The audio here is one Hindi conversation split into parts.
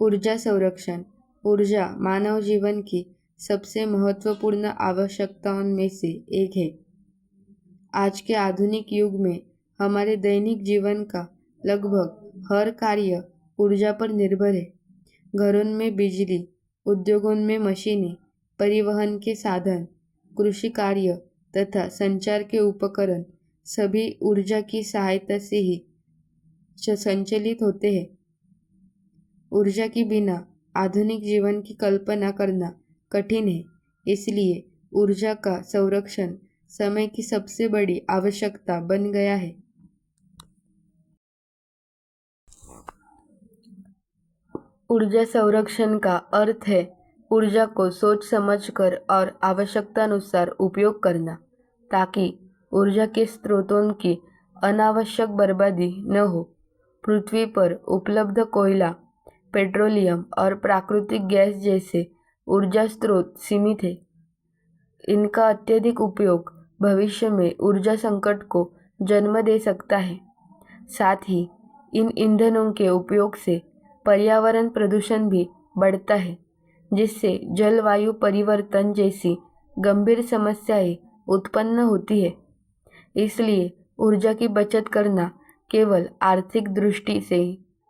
ऊर्जा संरक्षण। ऊर्जा मानव जीवन की सबसे महत्वपूर्ण आवश्यकताओं में से एक है। आज के आधुनिक युग में हमारे दैनिक जीवन का लगभग हर कार्य ऊर्जा पर निर्भर है। घरों में बिजली, उद्योगों में मशीनें, परिवहन के साधन, कृषि कार्य तथा संचार के उपकरण सभी ऊर्जा की सहायता से ही संचालित होते हैं। ऊर्जा के बिना आधुनिक जीवन की कल्पना करना कठिन है, इसलिए ऊर्जा का संरक्षण समय की सबसे बड़ी आवश्यकता बन गया है। ऊर्जा संरक्षण का अर्थ है ऊर्जा को सोच समझकर और आवश्यकतानुसार उपयोग करना, ताकि ऊर्जा के स्रोतों की अनावश्यक बर्बादी न हो। पृथ्वी पर उपलब्ध कोयला, पेट्रोलियम और प्राकृतिक गैस जैसे ऊर्जा स्रोत सीमित है। इनका अत्यधिक उपयोग भविष्य में ऊर्जा संकट को जन्म दे सकता है। साथ ही इन ईंधनों के उपयोग से पर्यावरण प्रदूषण भी बढ़ता है, जिससे जलवायु परिवर्तन जैसी गंभीर समस्याएं उत्पन्न होती है। इसलिए ऊर्जा की बचत करना केवल आर्थिक दृष्टि से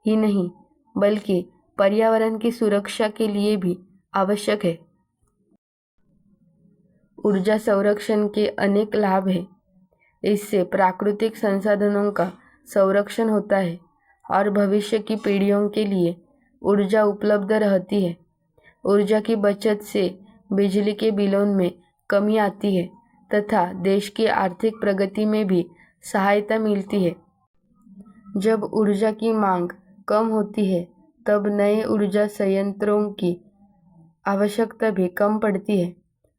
ही नहीं, बल्कि पर्यावरण की सुरक्षा के लिए भी आवश्यक है। ऊर्जा संरक्षण के अनेक लाभ हैं। इससे प्राकृतिक संसाधनों का संरक्षण होता है और भविष्य की पीढ़ियों के लिए ऊर्जा उपलब्ध रहती है। ऊर्जा की बचत से बिजली के बिलों में कमी आती है तथा देश की आर्थिक प्रगति में भी सहायता मिलती है। जब ऊर्जा की मांग कम होती है, तब नए ऊर्जा संयंत्रों की आवश्यकता भी कम पड़ती है,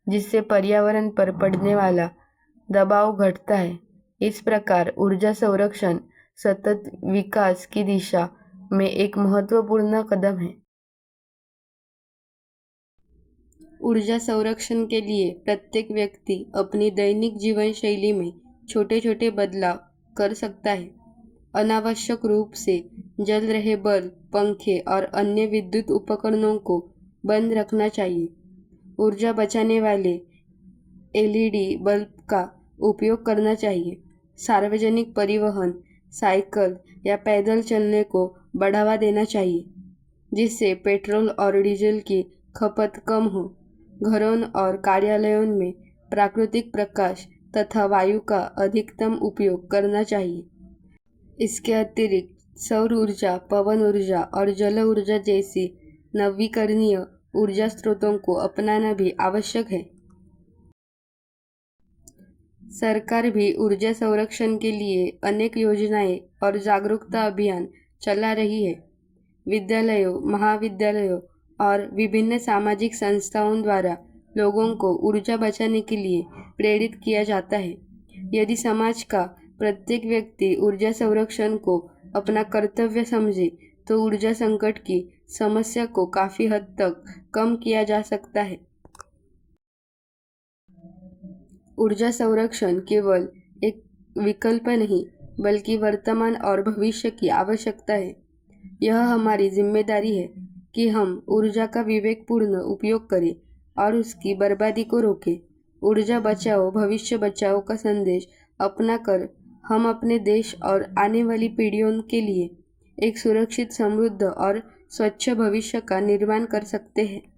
जिससे पर्यावरण पर पड़ने वाला दबाव घटता है। इस प्रकार ऊर्जा संरक्षण सतत विकास की दिशा में एक महत्वपूर्ण कदम है। ऊर्जा संरक्षण के लिए प्रत्येक व्यक्ति अपनी दैनिक जीवन शैली में छोटे छोटे बदलाव कर सकता है। अनावश्यक रूप से जल रहे बल्ब, पंखे और अन्य विद्युत उपकरणों को बंद रखना चाहिए। ऊर्जा बचाने वाले LED बल्ब का उपयोग करना चाहिए। सार्वजनिक परिवहन, साइकिल या पैदल चलने को बढ़ावा देना चाहिए, जिससे पेट्रोल और डीजल की खपत कम हो। घरों और कार्यालयों में प्राकृतिक प्रकाश तथा वायु का अधिकतम उपयोग करना चाहिए। इसके अतिरिक्त सौर ऊर्जा, पवन ऊर्जा और जल ऊर्जा जैसी नवीकरणीय ऊर्जा स्रोतों को अपनाना भी आवश्यक है। सरकार भी ऊर्जा संरक्षण के लिए अनेक योजनाएं और जागरूकता अभियान चला रही है। विद्यालयों, महाविद्यालयों और विभिन्न सामाजिक संस्थाओं द्वारा लोगों को ऊर्जा बचाने के लिए प्रेरित किया जाता है। यदि समाज का प्रत्येक व्यक्ति ऊर्जा संरक्षण को अपना कर्तव्य समझे, तो ऊर्जा संकट की समस्या को काफी हद तक कम किया जा सकता है। ऊर्जा संरक्षण केवल एक विकल्प नहीं, बल्कि वर्तमान और भविष्य की आवश्यकता है। यह हमारी जिम्मेदारी है कि हम ऊर्जा का विवेकपूर्ण उपयोग करें और उसकी बर्बादी को रोकें। ऊर्जा बचाओ, भविष्य बचाओ का संदेश अपनाकर हम अपने देश और आने वाली पीढ़ियों के लिए एक सुरक्षित, समृद्ध और स्वच्छ भविष्य का निर्माण कर सकते हैं।